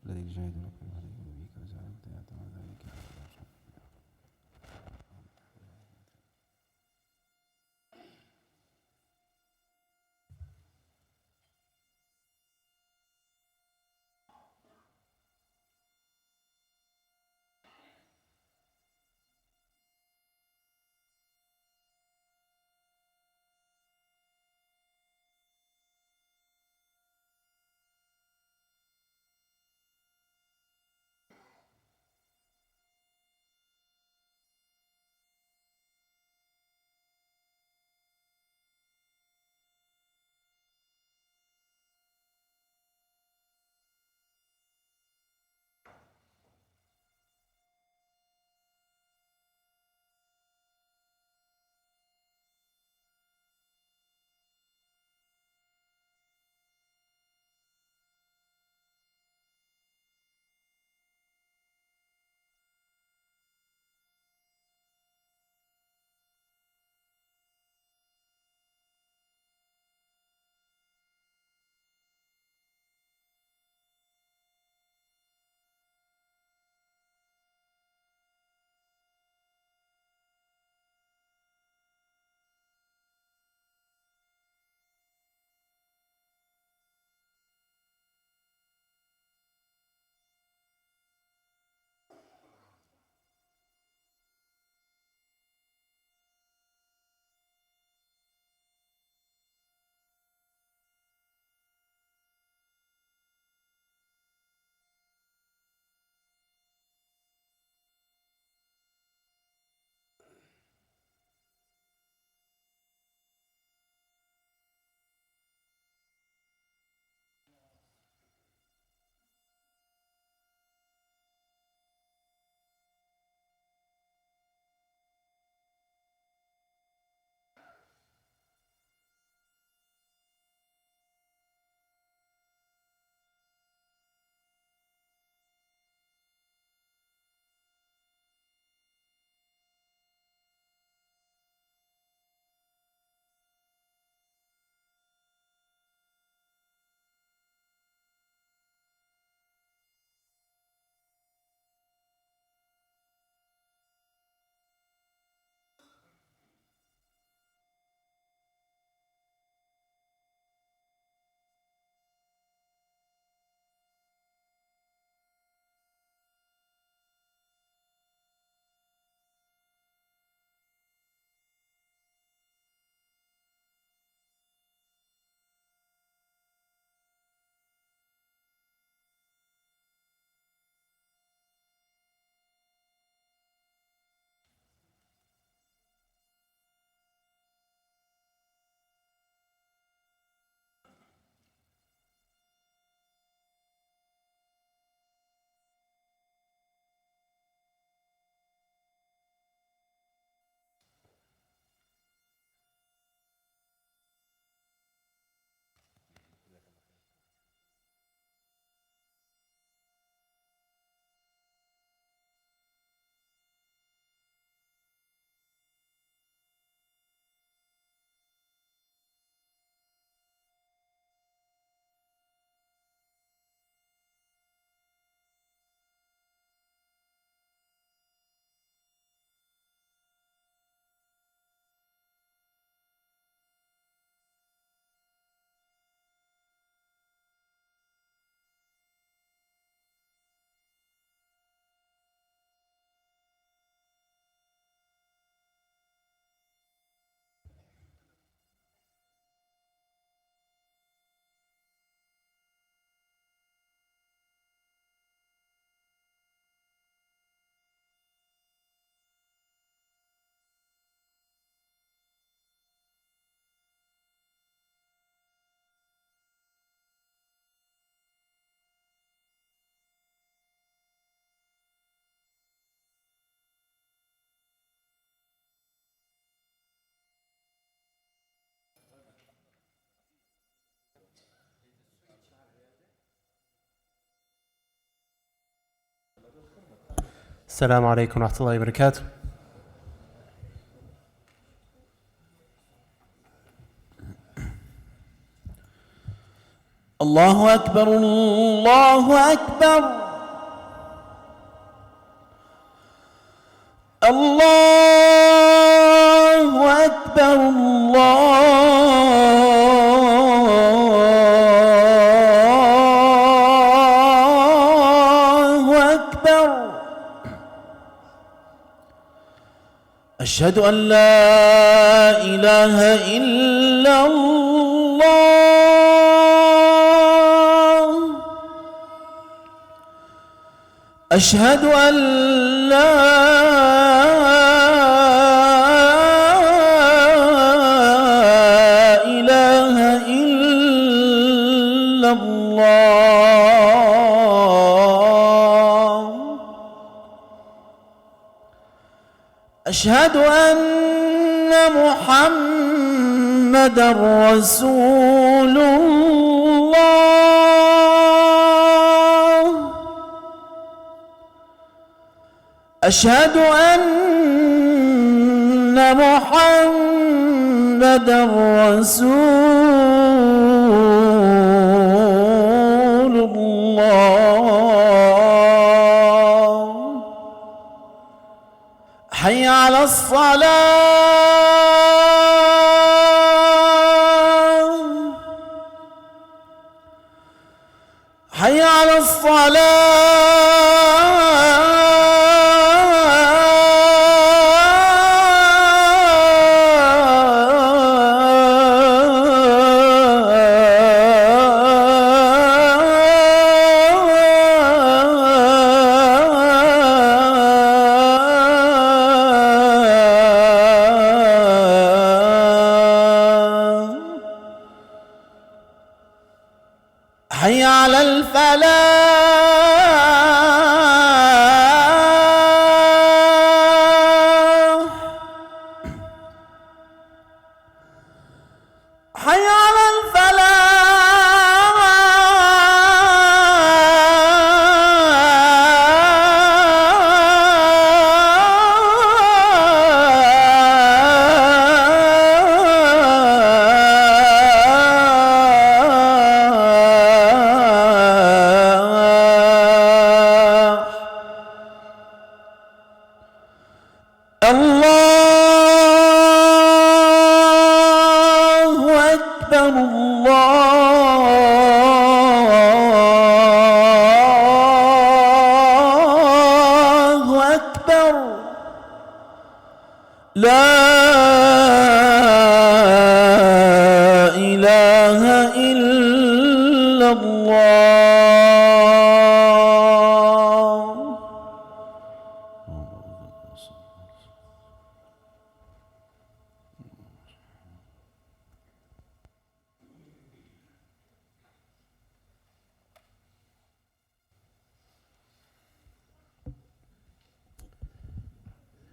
الذي جاهد لكم عليه بك وجعلت يعتمد ذلك على الله. السلام عليكم ورحمة الله وبركاته. الله أكبر الله أكبر الله أكبر الله أكبر. أشهد أن لا إله إلا الله. أشهد أن لا إله إلا الله. أشهد أن محمدًا رسول الله. أشهد أن محمدًا رسول الله. حي على الصلاة. حي على حي على الفلاح. حي على الله أكبر الله أكبر. لا إله إلا الله.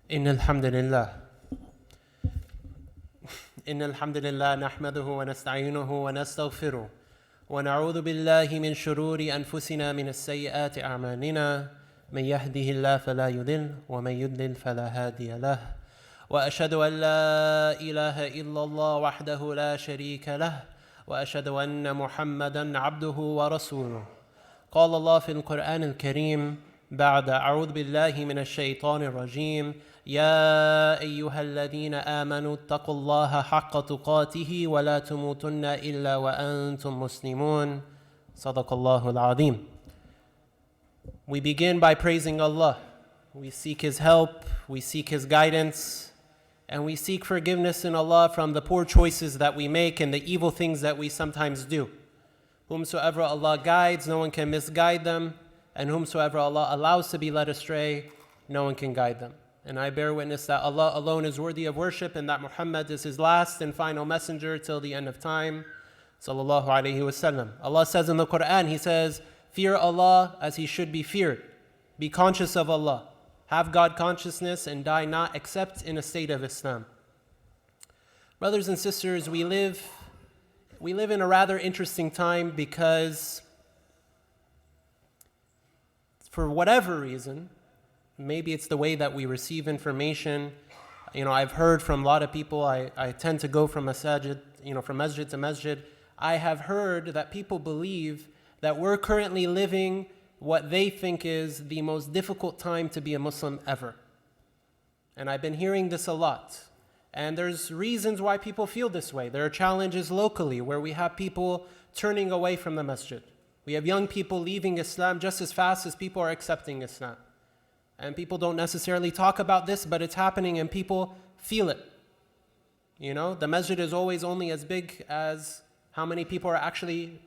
إن الحمد لله نحمده ونستعينه ونستغفره ونعوذ بالله من شرور أنفسنا من السيئات أعمالنا من يهده الله فلا يضل ومن يضلل فلا هادي له وأشهد أن لا إله إلا الله وحده لا شريك له وأشهد أن محمدا عبده ورسوله. قال الله في القرآن الكريم بعد أعوذ بالله من الشيطان الرجيم: يا أيها الذين آمنوا اتقوا الله حق تقاته ولا تموتن إلا وأنتم مسلمون. صدق الله العظيم. We begin by praising Allah. We seek His help, we seek His guidance, and we seek forgiveness in Allah from the poor choices that we make and the evil things that we sometimes do. Whomsoever Allah guides, no one can misguide them, and whomsoever Allah allows to be led astray, no one can guide them. And I bear witness that Allah alone is worthy of worship and that Muhammad is His last and final messenger till the end of time. Sallallahu alayhi wasallam. Allah says in the Quran, He says, fear Allah as He should be feared. Be conscious of Allah. Have God consciousness and die not except in a state of Islam. Brothers and sisters, we live in a rather interesting time because for whatever reason, maybe it's the way that we receive information. I've heard from a lot of people, I tend to go from masjid to masjid. I have heard that people believe that we're currently living what they think is the most difficult time to be a Muslim ever. And I've been hearing this a lot. And there's reasons why people feel this way. There are challenges locally where we have people turning away from the masjid. We have young people leaving Islam just as fast as people are accepting Islam. And people don't necessarily talk about this, but it's happening and people feel it. You know, the masjid is always only as big as how many people are actually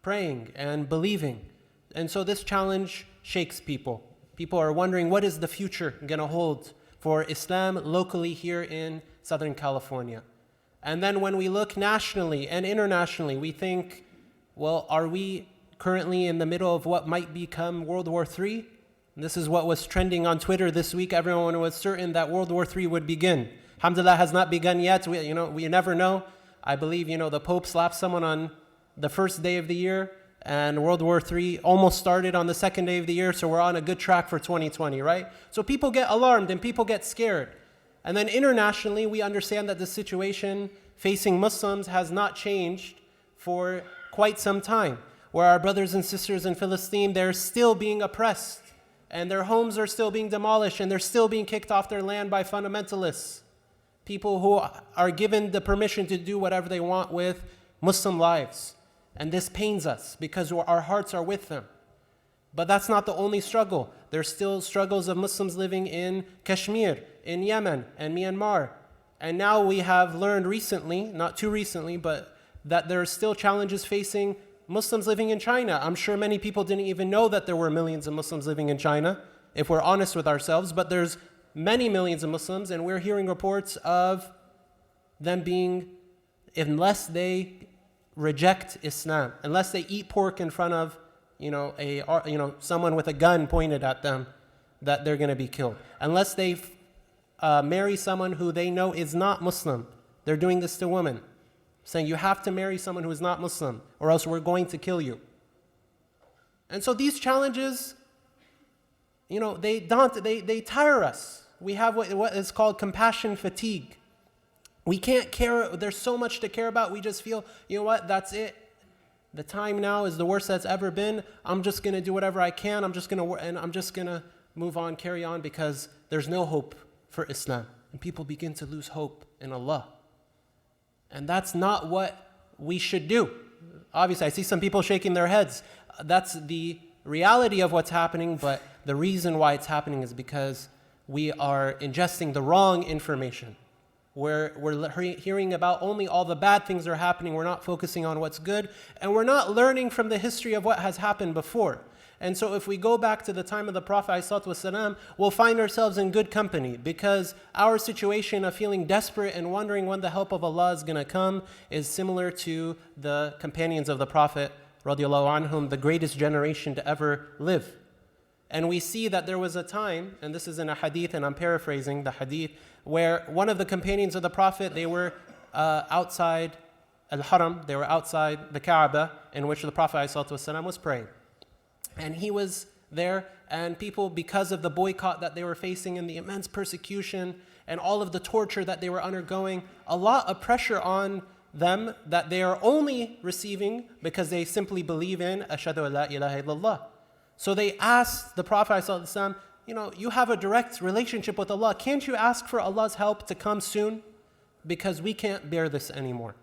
praying and believing. And so this challenge shakes people. People are wondering, what is the future going to hold for Islam locally here in Southern California? And then when we look nationally and internationally, we think, well, are we currently in the middle of what might become World War III? And this is what was trending on Twitter this week. Everyone was certain that World War III would begin. Alhamdulillah, has not begun yet. We never know. I believe, the Pope slapped someone on the first day of the year, and World War III almost started on the second day of the year, so we're on a good track for 2020, right? So people get alarmed and people get scared. And then internationally, we understand that the situation facing Muslims has not changed for quite some time, where our brothers and sisters in Palestine, they're still being oppressed, and their homes are still being demolished, and they're still being kicked off their land by fundamentalists, people who are given the permission to do whatever they want with Muslim lives. And this pains us because our hearts are with them. But that's not the only struggle. There's still struggles of Muslims living in Kashmir, in Yemen, and Myanmar. And now we have learned recently, not too recently, but that there are still challenges facing Muslims living in China. I'm sure many people didn't even know that there were millions of Muslims living in China, if we're honest with ourselves. But there's many millions of Muslims, and we're hearing reports of them being, unless they reject Islam, unless they eat pork in front of someone with a gun pointed at them, that they're going to be killed. Unless they marry someone who they know is not Muslim. They're doing this to women, saying you have to marry someone who is not Muslim or else we're going to kill you. And so these challenges, they tire us. We have what is called compassion fatigue. We can't care. There's so much to care about. We just feel, that's it. The time now is the worst that's ever been. I'm just going to do whatever I can. I'm just going to move on, carry on, because there's no hope for Islam. And people begin to lose hope in Allah. And that's not what we should do. Obviously, I see some people shaking their heads. That's the reality of what's happening, but the reason why it's happening is because we are ingesting the wrong information. We're hearing about only all the bad things that are happening. We're not focusing on what's good, and we're not learning from the history of what has happened before. And so if we go back to the time of the Prophet ﷺ, we'll find ourselves in good company, because our situation of feeling desperate and wondering when the help of Allah is going to come is similar to the companions of the Prophet radiallahu anhum, the greatest generation to ever live. And we see that there was a time, and this is in a hadith, and I'm paraphrasing the hadith, where one of the companions of the Prophet, they were outside al-Haram, they were outside the Kaaba, in which the Prophet ﷺ was praying. And he was there, and people, because of the boycott that they were facing and the immense persecution and all of the torture that they were undergoing, a lot of pressure on them that they are only receiving because they simply believe in Ashhadu an la ilaha illallah. So they asked the Prophet ﷺ, you have a direct relationship with Allah. Can't you ask for Allah's help to come soon? Because we can't bear this anymore.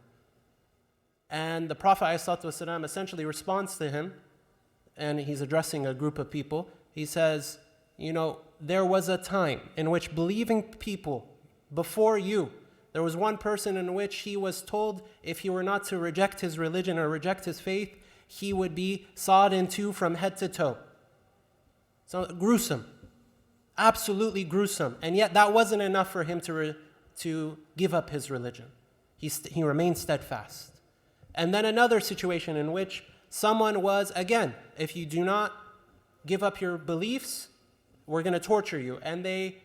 And the Prophet ﷺ essentially responds to him, and he's addressing a group of people. He says, there was a time in which believing people before you, there was one person in which he was told if he were not to reject his religion or reject his faith, he would be sawed in two from head to toe. So gruesome, absolutely gruesome. And yet that wasn't enough for him to give up his religion. He remained steadfast. And then another situation in which someone was, again, if you do not give up your beliefs, we're going to torture you. And they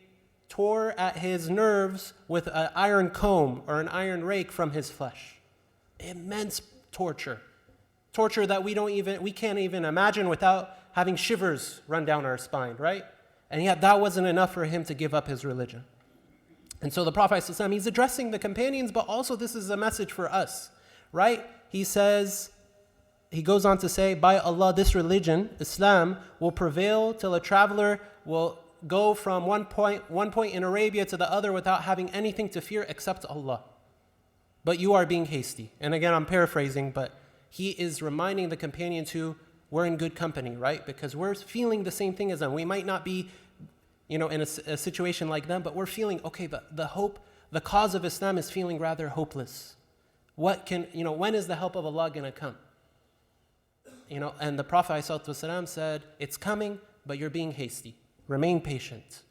tore at his nerves with an iron comb or an iron rake from his flesh. Immense torture. Torture that we can't even imagine without having shivers run down our spine, right? And yet that wasn't enough for him to give up his religion. And so the Prophet ﷺ, he's addressing the companions, but also this is a message for us, right? he says, he goes on to say, by Allah, this religion, Islam, will prevail till a traveler will go from one point in Arabia to the other without having anything to fear except Allah. But you are being hasty. And again, I'm paraphrasing, but he is reminding the companions who we're in good company, right? Because we're feeling the same thing as them. We might not be, in a situation like them, but we're feeling, okay, the hope, the cause of Islam is feeling rather hopeless. When is the help of Allah going to come? And the Prophet ﷺ said, it's coming, but you're being hasty. Remain patient.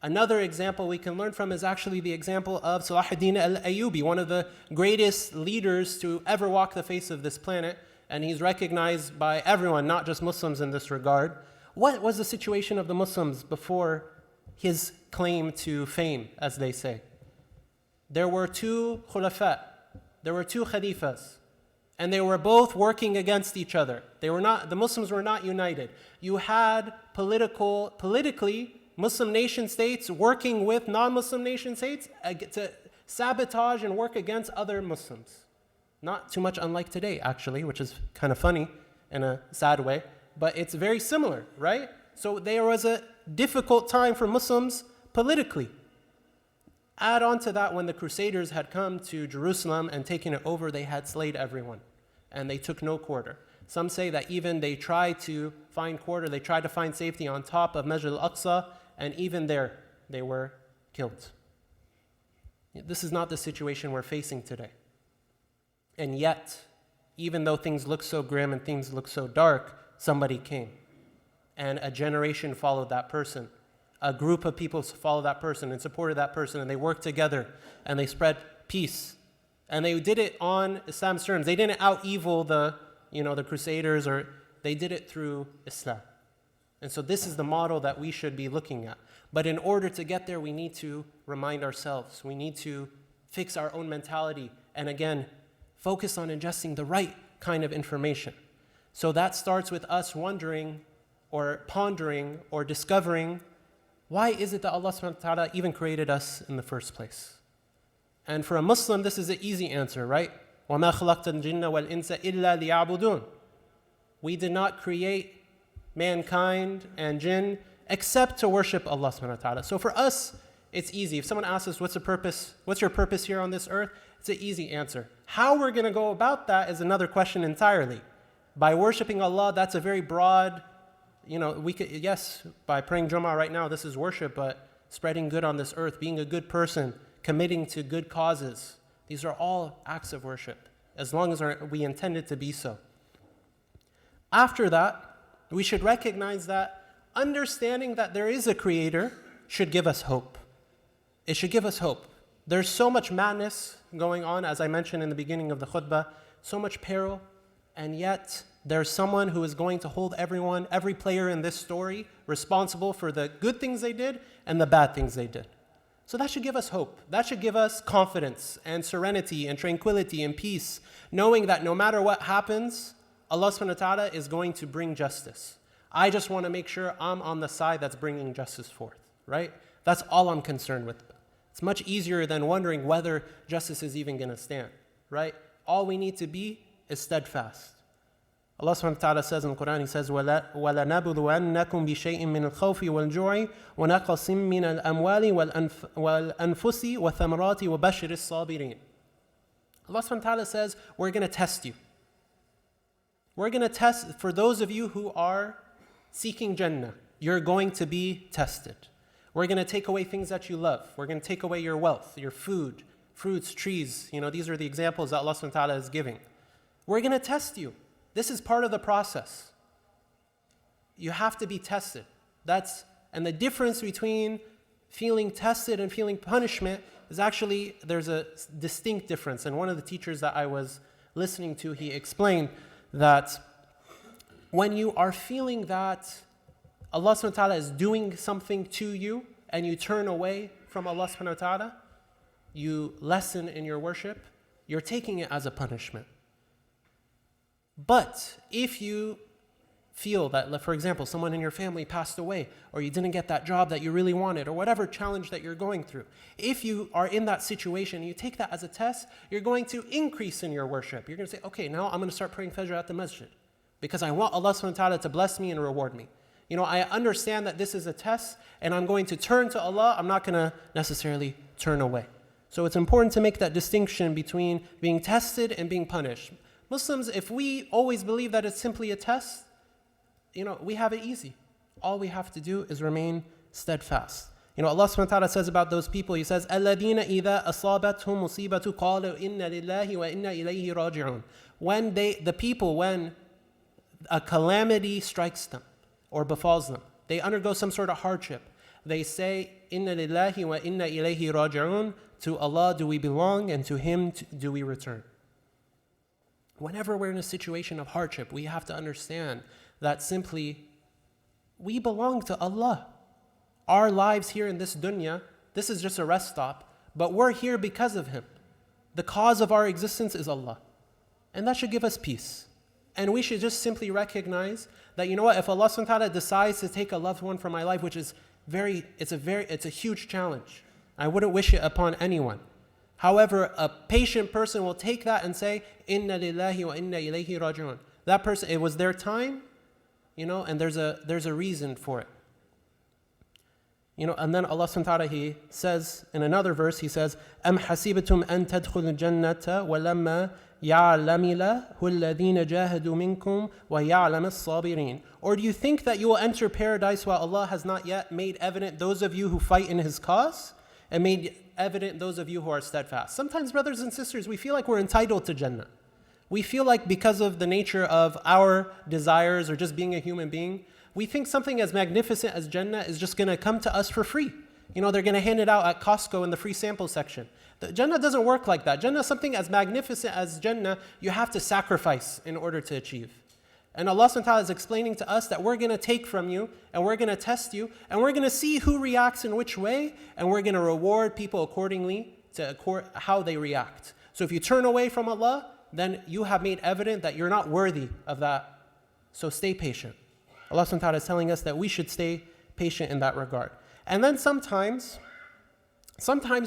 Another example we can learn from is actually the example of Salahuddin al-Ayyubi, one of the greatest leaders to ever walk the face of this planet, and he's recognized by everyone, not just Muslims in this regard. What was the situation of the Muslims before his claim to fame, as they say? There were two khulafa, there were two khalifas, and they were both working against each other. The Muslims were not united. You had politically, Muslim nation states working with non-Muslim nation states to sabotage and work against other Muslims. Not too much unlike today, actually, which is kind of funny in a sad way, but it's very similar, right? So there was a difficult time for Muslims politically. Add on to that, when the Crusaders had come to Jerusalem and taken it over, they had slayed everyone, and they took no quarter. Some say that even they tried to find quarter, they tried to find safety on top of Masjid al-Aqsa, and even there, they were killed. This is not the situation we're facing today. And yet, even though things look so grim and things look so dark, somebody came. And a generation followed that person. A group of people followed that person and supported that person, and they worked together, and they spread peace. And they did it on Islam's terms. They didn't out-evil the Crusaders, or they did it through Islam. And so this is the model that we should be looking at. But in order to get there, we need to remind ourselves. We need to fix our own mentality. And again, focus on ingesting the right kind of information. So that starts with us wondering or pondering or discovering, why is it that Allah subhanahu wa ta'ala even created us in the first place? And for a Muslim, this is an easy answer, right? وَمَا خَلَقْتَ الْجِنَّ وَالْإِنسَ إِلَّا لِيَعْبُدُونَ. We did not create mankind and jinn except to worship Allah subhanahu wa ta'ala. So for us, it's easy. If someone asks us, what's your purpose here on this earth? It's an easy answer. How we're going to go about that is another question entirely. By worshiping Allah, that's a very broad, we could, yes, by praying Jummah right now, this is worship, but spreading good on this earth, being a good person, committing to good causes, these are all acts of worship, as long as we intend it to be so. After that, we should recognize that understanding that there is a creator should give us hope. It should give us hope. There's so much madness going on, as I mentioned in the beginning of the khutbah, so much peril, and yet there's someone who is going to hold every player in this story responsible for the good things they did and the bad things they did. So that should give us hope. That should give us confidence and serenity and tranquility and peace, knowing that no matter what happens, Allah subhanahu wa ta'ala is going to bring justice. I just want to make sure I'm on the side that's bringing justice forth, right? That's all I'm concerned with. It's much easier than wondering whether justice is even going to stand, right? All we need to be is steadfast. Allah subhanahu wa ta'ala says in the Quran, He says, وَلَنَبْلُوَنَّكُمْ بِشَيْءٍ مِّنَ الْخَوْفِ وَالْجُوعِ وَنَقْصٍ مِّنَ الْأَمْوَالِ وَالْأَنفُسِ وَالثَّمَرَاتِ وَبَشِّرِ الصَّابِرِينَ. Allah subhanahu wa ta'ala says, we're going to test you. We're going to test, for those of you who are seeking Jannah, you're going to be tested. We're going to take away things that you love. We're going to take away your wealth, your food, fruits, trees. These are the examples that Allah subhanahu wa ta'ala is giving. We're going to test you. This is part of the process. You have to be tested. And the difference between feeling tested and feeling punishment is actually, there's a distinct difference. And one of the teachers that I was listening to, he explained that when you are feeling that Allah subhanahu wa ta'ala is doing something to you and you turn away from Allah subhanahu wa ta'ala, you lessen in your worship, you're taking it as a punishment. But if you feel that, for example, someone in your family passed away, or you didn't get that job that you really wanted, or whatever challenge that you're going through, if you are in that situation, you take that as a test, you're going to increase in your worship. You're going to say, okay, now I'm going to start praying Fajr at the masjid because I want Allah subhanahu wa ta'ala to bless me and reward me. I understand that this is a test and I'm going to turn to Allah. I'm not going to necessarily turn away. So it's important to make that distinction between being tested and being punished. Muslims, if we always believe that it's simply a test, we have it easy. All we have to do is remain steadfast. Allah subhanahu wa ta'ala says about those people, He says, الَّذِينَ إِذَا أَصَابَتْهُمْ مُصِيبَةٌ قَالُوا إِنَّ لِلَّهِ وَإِنَّا إِلَيْهِ راجعون. When a calamity strikes them or befalls them, they undergo some sort of hardship, they say, Inna lillahi wa inna ilayhi raji'un. To Allah do we belong and to Him do we return. Whenever we're in a situation of hardship, we have to understand that simply we belong to Allah. Our lives here in this dunya, this is just a rest stop, but we're here because of Him. The cause of our existence is Allah. And that should give us peace. And we should just simply recognize that, if Allah subhanahu wa ta'ala decides to take a loved one from my life, which is it's a huge challenge. I wouldn't wish it upon anyone. However, a patient person will take that and say, Inna lillahi wa inna ilayhi raji'un. That person, it was their time, and there's a reason for it. And then Allah subhanahu wa ta'ala, He says in another verse, He says, Am hasibatum an tadkhulul jannata wa lamma يَعْلَمِ اللَّهُ الَّذِينَ جَاهَدُوا مِنْكُمْ وَيَعْلَمَ الصَّابِرِينَ. Or do you think that you will enter paradise while Allah has not yet made evident those of you who fight in His cause and made evident those of you who are steadfast? Sometimes, brothers and sisters, we feel like we're entitled to Jannah. We feel like because of the nature of our desires or just being a human being, we think something as magnificent as Jannah is just going to come to us for free. They're going to hand it out at Costco in the free sample section. The Jannah doesn't work like that. Jannah is something as magnificent as Jannah, you have to sacrifice in order to achieve. And Allah subhanahu wa ta'ala is explaining to us that we're going to take from you, and we're going to test you, and we're going to see who reacts in which way, and we're going to reward people accordingly to how they react. So if you turn away from Allah, then you have made evident that you're not worthy of that. So stay patient. Allah subhanahu wa ta'ala is telling us that we should stay patient in that regard. And then sometimes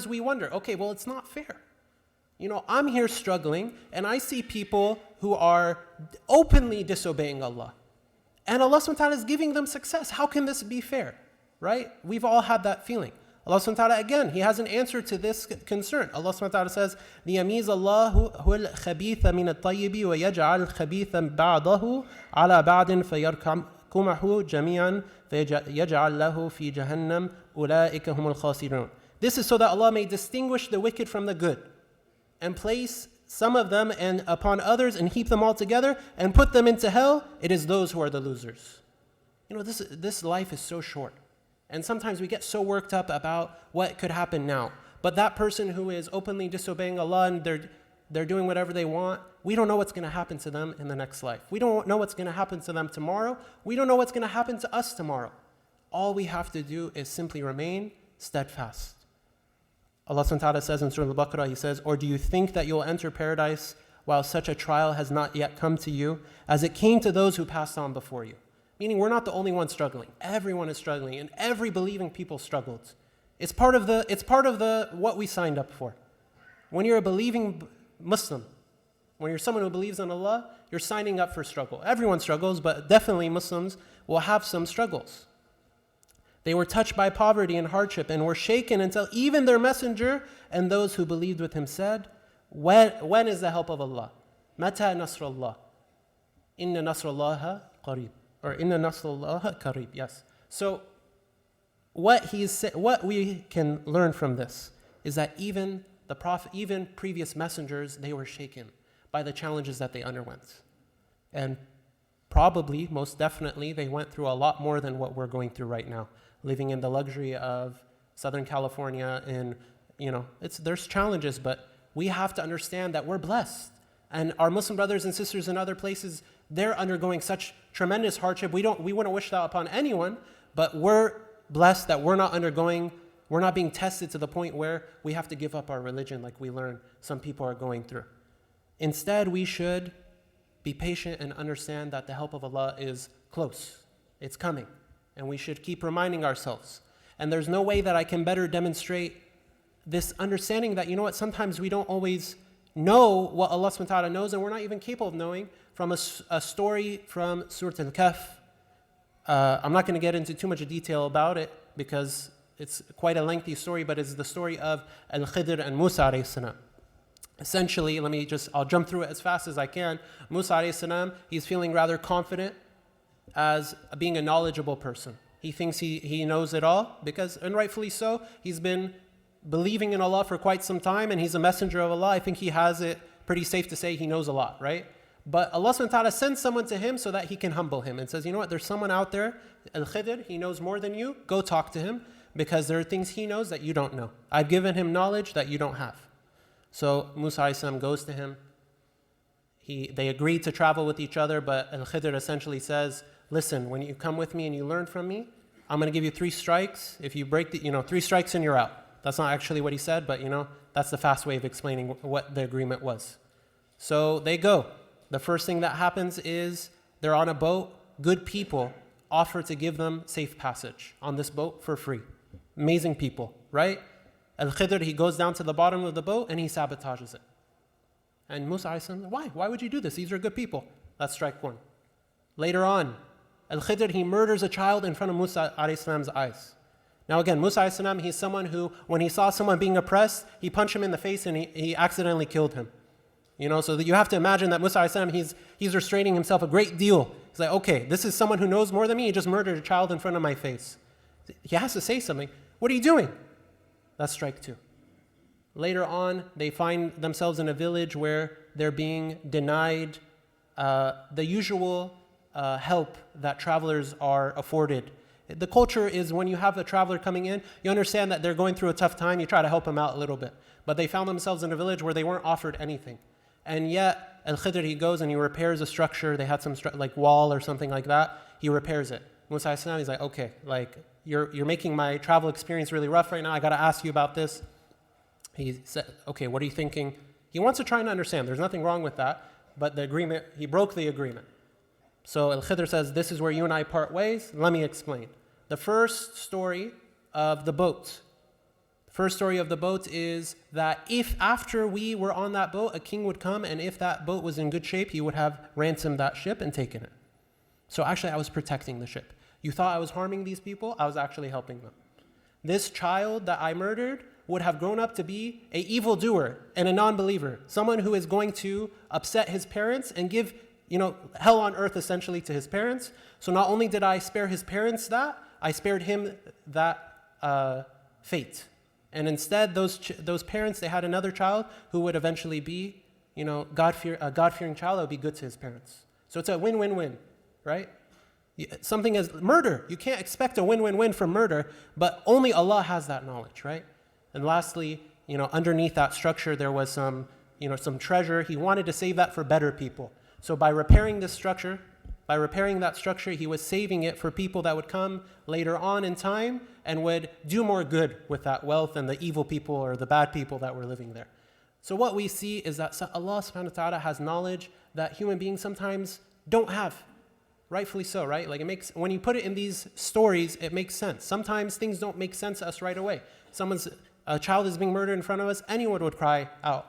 we wonder, okay, well, it's not fair. I'm here struggling, and I see people who are openly disobeying Allah. And Allah subhanahu wa ta'ala is giving them success. How can this be fair? Right? We've all had that feeling. Allah subhanahu wa ta'ala, again, He has an answer to this concern. Allah subhanahu wa ta'ala says, لِيَمِيزَ اللَّهُ الْخَبِيثَ مِنَ الطَّيِّبِ وَيَجْعَلَ الْخَبِيثَ بَعْضَهُ عَلَى بَعْضٍ فَيَرْكُمَهُ جَمِيعًا فَيَجْعَلْ لَهُ فِي جَهَنَّمْ أُولَٰئِكَ هُمُ الْخَاسِرُونَ. This is so that Allah may distinguish the wicked from the good and place some of them and upon others and heap them all together and put them into hell. It is those who are the losers. This life is so short. And sometimes we get so worked up about what could happen now. But that person who is openly disobeying Allah and they're doing whatever they want, we don't know what's going to happen to them in the next life. We don't know what's going to happen to them tomorrow. We don't know what's going to happen to us tomorrow. All we have to do is simply remain steadfast. Allah subhanahu wa ta'ala says in Surah Al-Baqarah, He says, Or do you think that you'll enter paradise while such a trial has not yet come to you, as it came to those who passed on before you? Meaning we're not the only ones struggling. Everyone is struggling, and every believing people struggled. It's part of the what we signed up for. When you're a believing Muslim, when you're someone who believes in Allah, you're signing up for struggle. Everyone struggles, but definitely Muslims will have some struggles. They were touched by poverty and hardship and were shaken until even their messenger and those who believed with him said, When is the help of Allah? Mata nasrullah? Inna nasrullaha qareeb. Or Inna nasrullaha qareeb, yes. So what we can learn from this is that even the Prophet, even previous messengers, they were shaken by the challenges that they underwent. And probably, most definitely, they went through a lot more than what we're going through right now. Living in the luxury of Southern California, and there's challenges, but we have to understand that we're blessed. And our Muslim brothers and sisters in other places, they're undergoing such tremendous hardship. We wouldn't wish that upon anyone, but we're blessed that we're not being tested to the point where we have to give up our religion like we learn some people are going through. Instead, we should be patient and understand that the help of Allah is close. It's coming. And we should keep reminding ourselves. And there's no way that I can better demonstrate this understanding that, you know what, sometimes we don't always know what Allah subhanahu wa ta'ala knows, and we're not even capable of knowing, from a story from Surah Al-Kahf. I'm not going to get into too much detail about it because it's quite a lengthy story, but it's the story of Al-Khidr and Musa alayhi salam. Essentially, I'll jump through it as fast as I can. Musa alayhi salam, he's feeling rather confident as being a knowledgeable person. He thinks he knows it all because, and rightfully so, he's been believing in Allah for quite some time and he's a messenger of Allah. I think he has it pretty safe to say he knows a lot, right? But Allah subhanahu wa ta'ala sends someone to him so that he can humble him and says, you know what, there's someone out there, Al-Khidr, he knows more than you, go talk to him because there are things he knows that you don't know. I've given him knowledge that you don't have. So Musa alayhi salam goes to him. They agreed to travel with each other, but Al-Khidr essentially says, listen, when you come with me and you learn from me, I'm going to give you 3 strikes. If you break 3 strikes and you're out. That's not actually what he said, but that's the fast way of explaining what the agreement was. So they go. The first thing that happens is they're on a boat. Good people offer to give them safe passage on this boat for free. Amazing people, right? Al-Khidr, he goes down to the bottom of the boat and he sabotages it. And Musa alayhi salam, why? Why would you do this? These are good people. That's strike 1. Later on, Al-Khidr, he murders a child in front of Musa alayhi salam's eyes. Now again, Musa alayhi salam, he's someone who, when he saw someone being oppressed, he punched him in the face and he accidentally killed him. So that you have to imagine that Musa alayhi salam, he's restraining himself a great deal. He's like, okay, this is someone who knows more than me, he just murdered a child in front of my face. He has to say something. What are you doing? That's strike 2. Later on, they find themselves in a village where they're being denied the usual help that travelers are afforded. The culture is when you have a traveler coming in, you understand that they're going through a tough time, you try to help them out a little bit. But they found themselves in a village where they weren't offered anything. And yet, Al-Khidr, he goes and he repairs a structure. They had some wall or something like that. He repairs it. Musa alayhi salam, he's like, okay, you're making my travel experience really rough right now. I got to ask you about this. He said, okay, what are you thinking? He wants to try and understand. There's nothing wrong with that. But the agreement, he broke the agreement. So Al-Khidr says, this is where you and I part ways. Let me explain. The first story of the boat. The first story of the boat is that if after we were on that boat, a king would come, and if that boat was in good shape, he would have ransomed that ship and taken it. So actually, I was protecting the ship. You thought I was harming these people? I was actually helping them. This child that I murdered would have grown up to be an evildoer and a non-believer, someone who is going to upset his parents and give hell on earth essentially to his parents. So not only did I spare his parents that, I spared him that fate. And instead, those parents, they had another child who would eventually be, a God-fearing child that would be good to his parents. So it's a win-win-win, right? Something as murder, you can't expect a win-win-win from murder, but only Allah has that knowledge, right? And lastly, underneath that structure, there was some treasure. He wanted to save that for better people. So by repairing that structure, he was saving it for people that would come later on in time and would do more good with that wealth than the evil people or the bad people that were living there. So what we see is that Allah subhanahu wa ta'ala has knowledge that human beings sometimes don't have. Rightfully so, right? When you put it in these stories, it makes sense. Sometimes things don't make sense to us right away. A child is being murdered in front of us, anyone would cry out,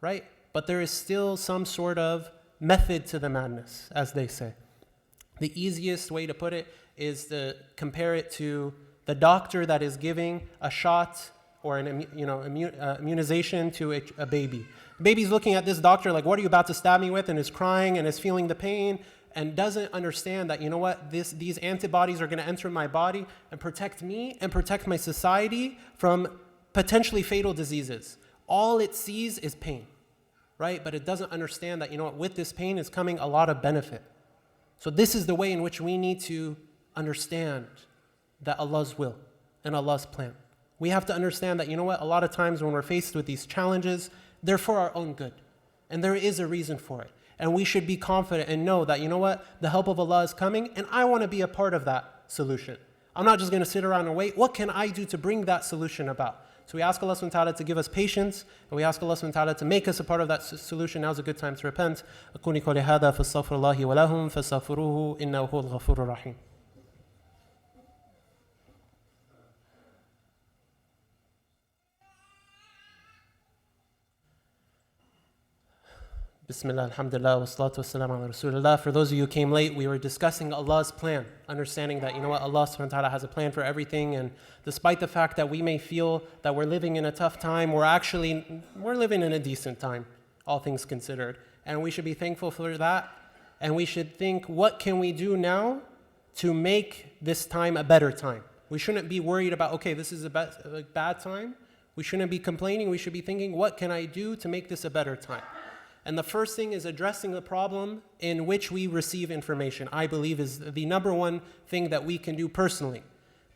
right? But there is still some sort of method to the madness, as they say. The easiest way to put it is to compare it to the doctor that is giving a shot or an immunization to a baby. The baby's looking at this doctor like, what are you about to stab me with? And is crying and is feeling the pain and doesn't understand that, these antibodies are going to enter my body and protect me and protect my society from potentially fatal diseases. All it sees is pain, right? But it doesn't understand that, with this pain is coming a lot of benefit. So this is the way in which we need to understand that Allah's will and Allah's plan. We have to understand that, a lot of times when we're faced with these challenges, they're for our own good. And there is a reason for it. And we should be confident and know that, the help of Allah is coming and I want to be a part of that solution. I'm not just going to sit around and wait. What can I do to bring that solution about? So we ask Allah subhanahu wa ta'ala to give us patience, and we ask Allah subhanahu wa ta'ala to make us a part of that solution. Now's a good time to repent. أقول قولي هذا فاستغفر الله ولهم فاستغفروه إنه هو الغفور الرحيم. Bismillah, alhamdulillah, wa salatu wa salam ala rasulullah. For those of you who came late, we were discussing Allah's plan, understanding that, Allah subhanahu wa ta'ala has a plan for everything, and despite the fact that we may feel that we're living in a tough time, we're living in a decent time, all things considered. And we should be thankful for that, and we should think, what can we do now to make this time a better time? We shouldn't be worried about, okay, this is a bad time. We shouldn't be complaining. We should be thinking, what can I do to make this a better time? And the first thing is addressing the problem in which we receive information, I believe is the number one thing that we can do personally.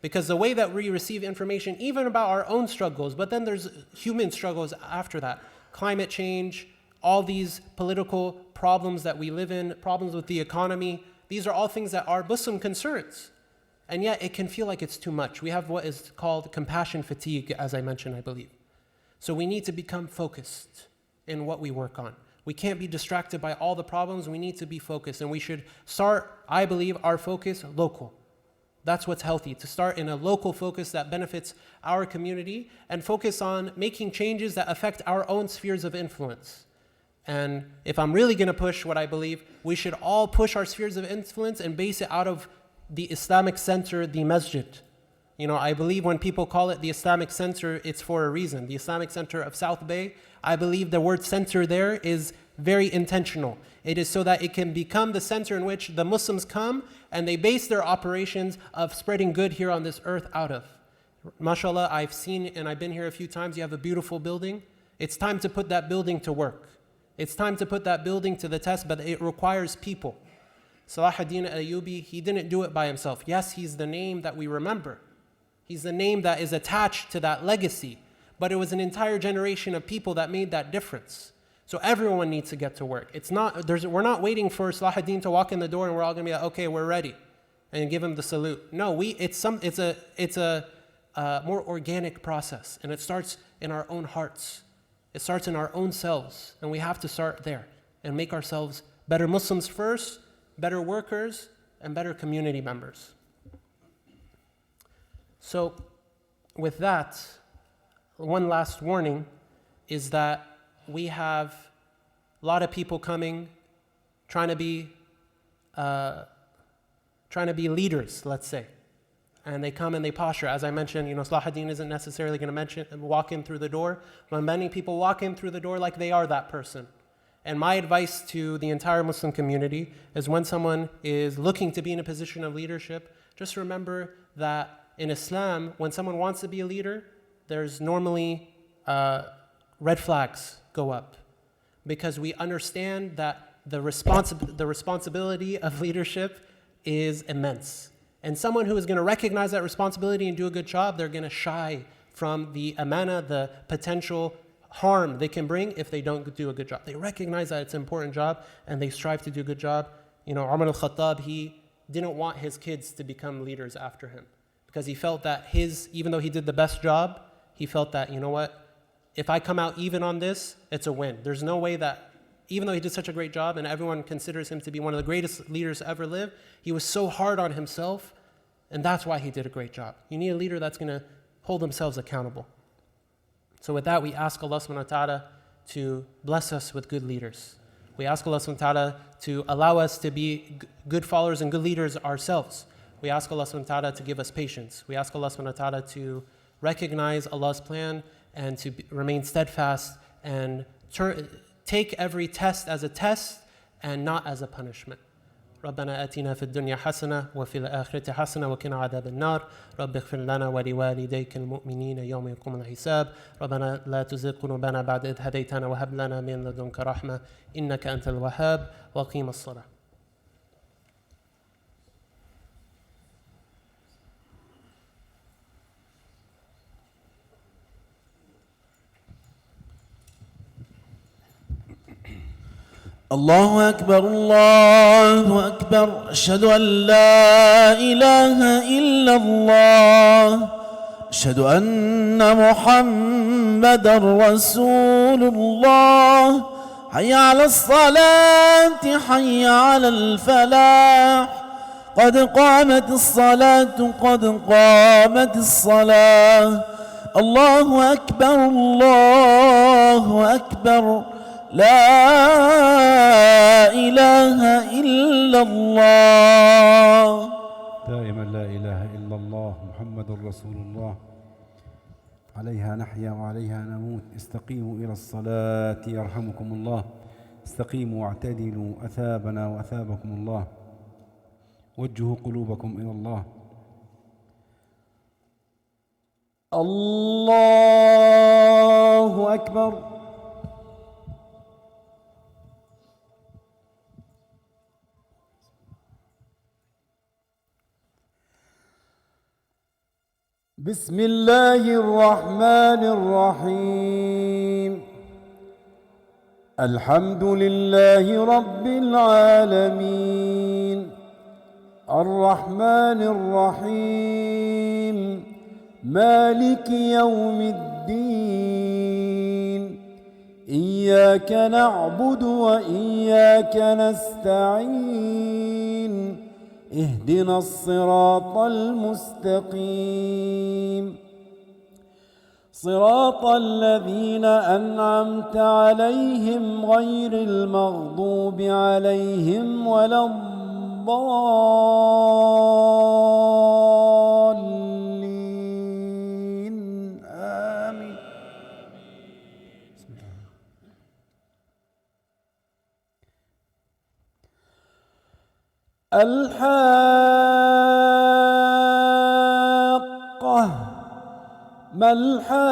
Because the way that we receive information, even about our own struggles, but then there's human struggles after that. Climate change, all these political problems that we live in, problems with the economy, these are all things that are Muslim concerns. And yet it can feel like it's too much. We have what is called compassion fatigue, as I mentioned, I believe. So we need to become focused in what we work on. We can't be distracted by all the problems. We need to be focused. And we should start, I believe, our focus local. That's what's healthy, to start in a local focus that benefits our community and focus on making changes that affect our own spheres of influence. And if I'm really going to push what I believe, we should all push our spheres of influence and base it out of the Islamic center, the masjid. I believe when people call it the Islamic Center, it's for a reason. The Islamic Center of South Bay, I believe the word center there is very intentional. It is so that it can become the center in which the Muslims come and they base their operations of spreading good here on this earth out of. MashaAllah, I've seen and I've been here a few times. You have a beautiful building. It's time to put that building to work. It's time to put that building to the test, but it requires people. Salah ad-Din al-Ayyubi, he didn't do it by himself. Yes, he's the name that we remember. He's the name that is attached to that legacy. But it was an entire generation of people that made that difference. So everyone needs to get to work. We're not waiting for Salah ad-Din to walk in the door and we're all going to be like, okay, we're ready, and give him the salute. No, it's a more organic process, and it starts in our own hearts. It starts in our own selves, and we have to start there and make ourselves better Muslims first, better workers, and better community members. So with that, one last warning is that we have a lot of people coming, trying to be leaders, let's say. And they come and they posture. As I mentioned, Salah ad-Din isn't necessarily going to walk in through the door, but many people walk in through the door like they are that person. And my advice to the entire Muslim community is when someone is looking to be in a position of leadership, just remember that in Islam, when someone wants to be a leader, there's normally red flags go up, because we understand that the responsibility of leadership is immense. And someone who is going to recognize that responsibility and do a good job, they're going to shy from the amana, the potential harm they can bring if they don't do a good job. They recognize that it's an important job and they strive to do a good job. Omar Elsyed, he didn't want his kids to become leaders after him, because he felt that even though he did the best job, he felt that, if I come out even on this, it's a win. There's no way that, even though he did such a great job and everyone considers him to be one of the greatest leaders to ever live, he was so hard on himself, and that's why he did a great job. You need a leader that's going to hold themselves accountable. So with that, we ask Allah subhanahu wa ta'ala to bless us with good leaders. We ask Allah subhanahu wa ta'ala to allow us to be good followers and good leaders ourselves. We ask Allah subhanahu wa ta'ala to give us patience. We ask Allah subhanahu wa ta'ala to recognize Allah's plan and to remain steadfast and take every test as a test and not as a punishment. ربنا آتنا في الدنيا حسنة وفي الآخرة حسنة وقنا عذاب النار رب اغفر لنا ولوالديك المؤمنين يوم يقوم الحساب ربنا لا تزغ قلوبنا بعد إذ هديتنا وهب لنا من لدنك رحمة إنك أنت الوهاب وقيم الصلاة. الله أكبر الله أكبر أشهد أن لا إله إلا الله أشهد أن محمدا رسول الله. حي على الصلاة حي على الفلاح، قد قامت الصلاة قد قامت الصلاة. الله أكبر الله أكبر، لا إله إلا الله. دائما لا إله إلا الله محمد رسول الله. عليها نحيا وعليها نموت. استقيموا إلى الصلاة يرحمكم الله. استقيموا واعتدلوا، أثابنا وأثابكم الله. وجهوا قلوبكم إلى الله. الله أكبر. بسم الله الرحمن الرحيم. الحمد لله رب العالمين، الرحمن الرحيم، مالك يوم الدين. إياك نعبد وإياك نستعين. اهدنا الصراط المستقيم، صراط الذين أنعمت عليهم غير المغضوب عليهم ولا الضالين. آمين. الحاقة، ما الحاقة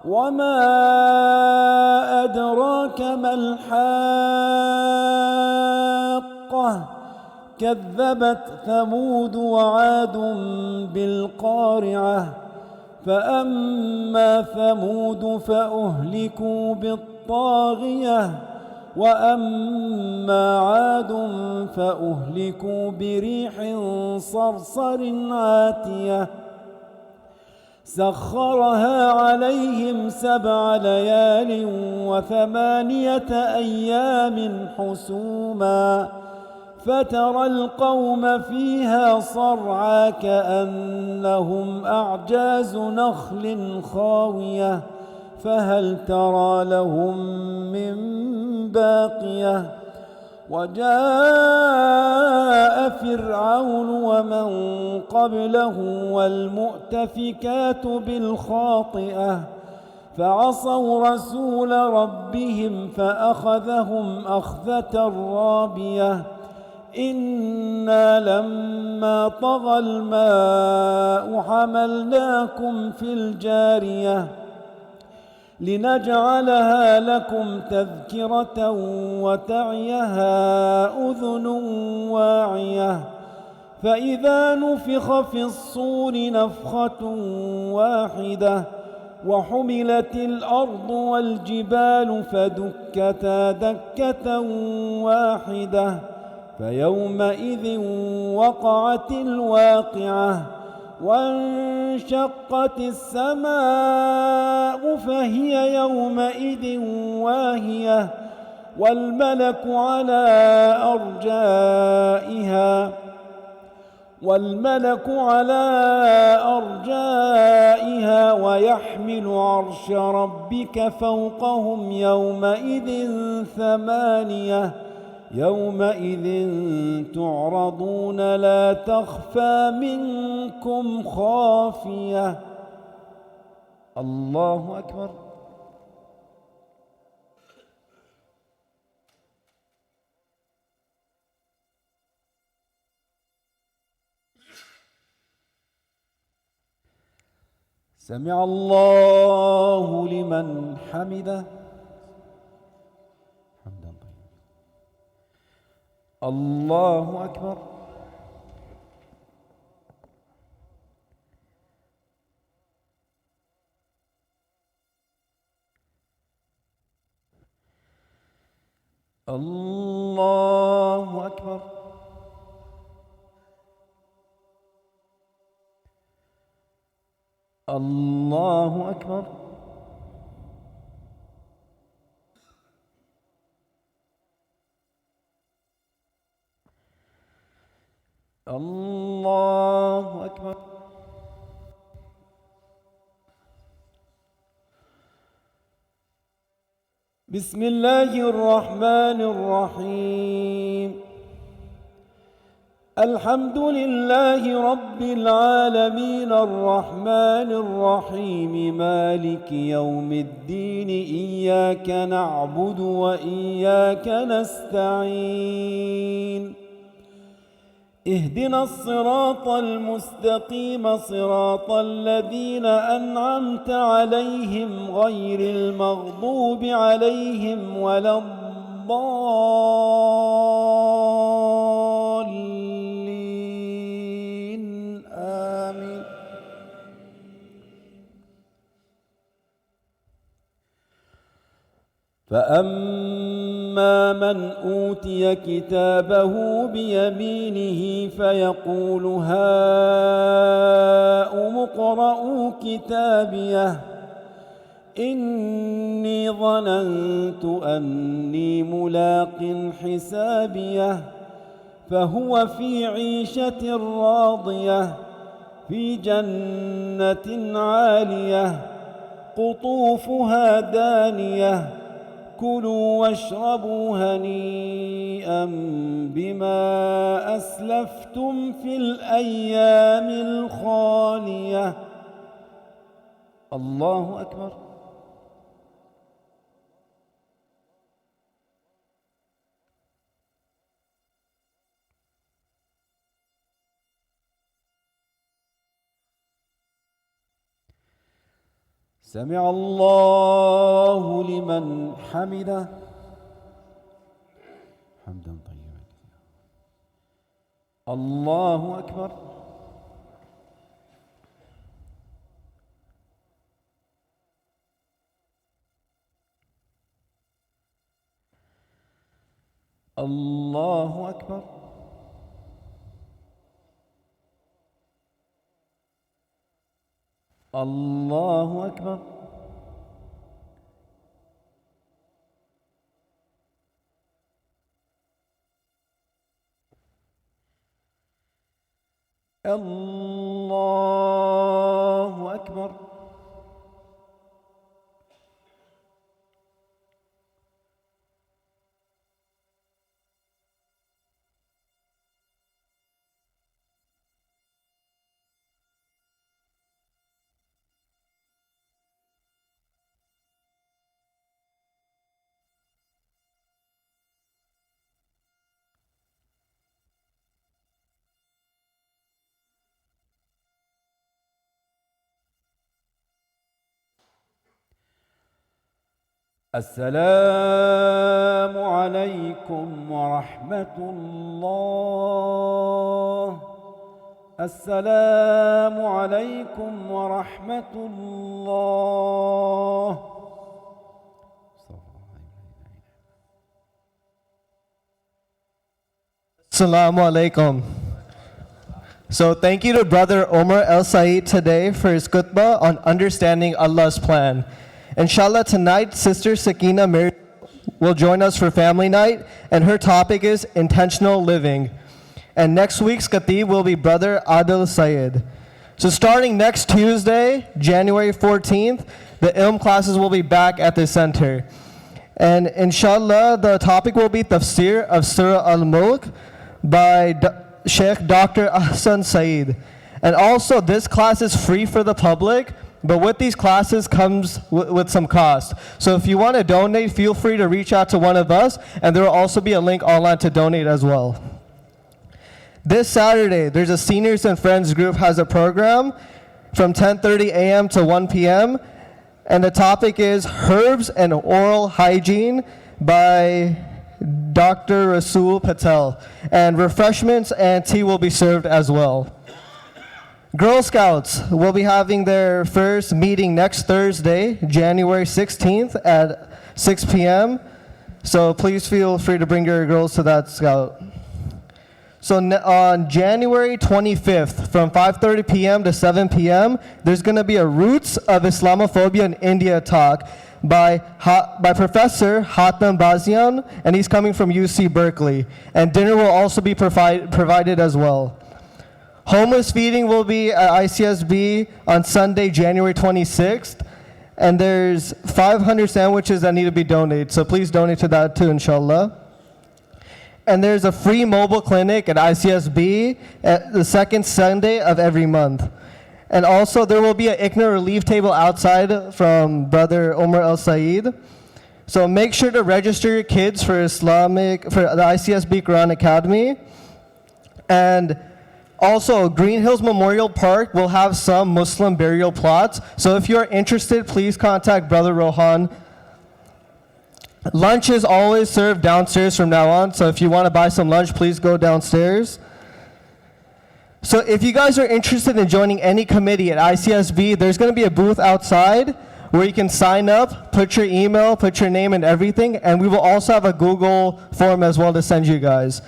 وما أدراك ما الحاقة. كذبت ثمود وعاد بالقارعة. فأما ثمود فأهلكوا بالطاغية، وأما عاد فأهلكوا بريح صرصر عاتية سخرها عليهم 7 ليال و8 أيام حسوما، فترى القوم فيها صرعى كأنهم أعجاز نخل خاوية، فهل ترى لهم من باقية. وجاء فرعون ومن قبله والمؤتفكات بالخاطئة، فعصوا رسول ربهم فأخذهم أخذة رابية. إنا لما طغى الماء حملناكم في الجارية لنجعلها لكم تذكرة وتعيها أذن واعية. فإذا نفخ في الصور نفخة واحدة وحملت الأرض والجبال فدكتا دكة واحدة، فيومئذ وقعت الواقعة. وانشقت السماء فهي يومئذ واهية، والملك على أرجائها ويحمل عرش ربك فوقهم يومئذ 8. يومئذ تعرضون لا تخفى منكم خافية. الله أكبر. سمع الله لمن حمده. الله أكبر. الله أكبر. الله أكبر. الله أكبر. بسم الله الرحمن الرحيم. الحمد لله رب العالمين الرحمن الرحيم مالك يوم الدين إياك نعبد وإياك نستعين اهدنا الصراط المستقيم صراط الذين أنعمت عليهم غير المغضوب عليهم ولا الضالين آمين. فأما من أوتي كتابه بيمينه فيقول هاؤم اقرءوا كتابيه إني ظننت أني ملاق حسابيه فهو في عيشة راضية في جنة عالية قطوفها دانية كلوا واشربوا هنيئا بما أسلفتم في الأيام الخالية. الله أكبر. سمع الله لمن حمده حمدا طيبا. الله أكبر. الله أكبر. الله أكبر. الله أكبر. السلام عليكم ورحمة الله. السلام عليكم ورحمة الله. Assalamu alaikum. So thank you to Brother Omar Elsyed today for his khutbah on understanding Allah's plan. Inshallah, tonight, Sister Sakina Mary will join us for family night, and her topic is intentional living. And next week's khatib will be Brother Adil Syed. So starting next Tuesday, January 14th, the ilm classes will be back at the center. And inshallah, the topic will be Tafsir of Surah Al-Mulk by Sheikh Dr. Ahsan Saeed. And also, this class is free for the public, but with these classes comes with some cost. So if you want to donate, feel free to reach out to one of us, and there will also be a link online to donate as well. This Saturday, there's a Seniors and Friends group has a program from 10:30 a.m. to 1 p.m., and the topic is Herbs and Oral Hygiene by Dr. Rasul Patel. And refreshments and tea will be served as well. Girl Scouts will be having their first meeting next Thursday, January 16th at 6 p.m. So please feel free to bring your girls to that scout. So on January 25th, from 5:30 p.m. to 7 p.m., there's going to be a Roots of Islamophobia in India talk by Professor Hatem Bazian, and he's coming from UC Berkeley. And dinner will also be provided as well. Homeless feeding will be at ICSB on Sunday, January 26th. And there's 500 sandwiches that need to be donated, so please donate to that too, inshallah. And there's a free mobile clinic at ICSB at the second Sunday of every month. And also there will be an ICNA relief table outside from Brother Omar Elsyed. So make sure to register your kids for the ICSB Quran Academy. And also, Green Hills Memorial Park will have some Muslim burial plots. So if you're interested, please contact Brother Rohan. Lunch is always served downstairs from now on, so if you want to buy some lunch, please go downstairs. So if you guys are interested in joining any committee at ICSB, there's going to be a booth outside where you can sign up, put your email, put your name and everything, and we will also have a Google form as well to send you guys.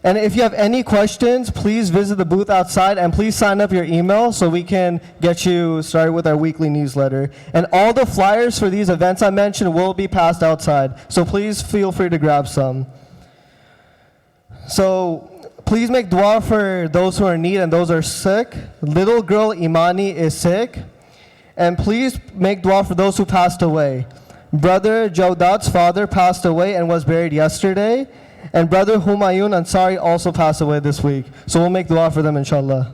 And if you have any questions, please visit the booth outside and please sign up your email so we can get you started with our weekly newsletter. And all the flyers for these events I mentioned will be passed outside, so please feel free to grab some. So please make dua for those who are in need and those who are sick. Little girl Imani is sick. And please make dua for those who passed away. Brother Jawdat's father passed away and was buried yesterday. And Brother Humayun Ansari also passed away this week. So we'll make dua for them, inshallah.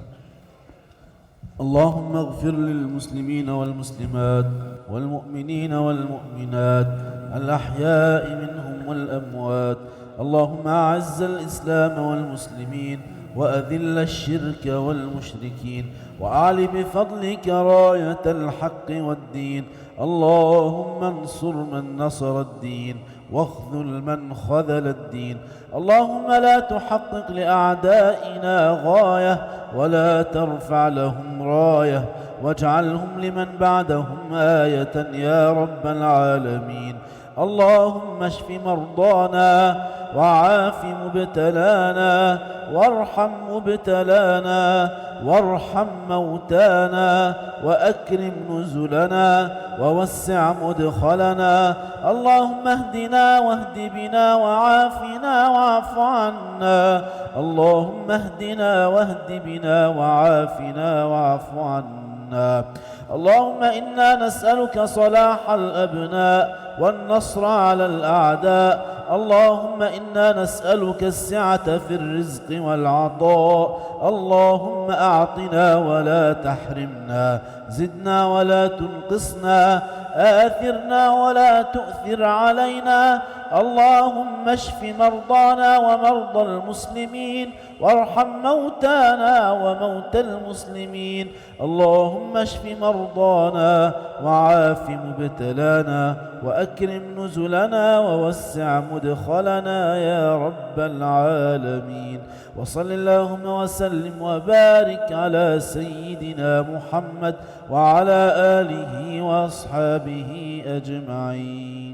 اللهم اغفر للمسلمين والمسلمات والمؤمنين والمؤمنات الأحياء منهم والأموات. اللهم أعز الإسلام والمسلمين وأذل الشرك والمشركين وأعل بفضلك راية الحق والدين. اللهم انصر من نصر الدين واخذل من خذل الدين. اللهم لا تحقق لأعدائنا غاية ولا ترفع لهم راية واجعلهم لمن بعدهم آية يا رب العالمين. اللهم اشف مرضانا وعاف مبتلانا وارحم مبتلانا وارحم موتانا وأكرم نزلنا ووسع مدخلنا. اللهم اهدنا واهد بنا وعافنا واعف عنا. اللهم اهدنا واهد بنا وعافنا واعف عنا. اللهم إنا نسألك صلاح الأبناء والنصر على الأعداء. اللهم إنا نسألك السعة في الرزق والعطاء. اللهم أعطنا ولا تحرمنا، زدنا ولا تنقصنا، آثرنا ولا تؤثر علينا. اللهم اشف مرضانا ومرضى المسلمين وارحم موتانا وموتى المسلمين. اللهم اشف مرضانا وعاف مبتلانا وأكرم نزلنا ووسع مدخلنا يا رب العالمين. وصل اللهم وسلم وبارك على سيدنا محمد وعلى آله وأصحابه أجمعين.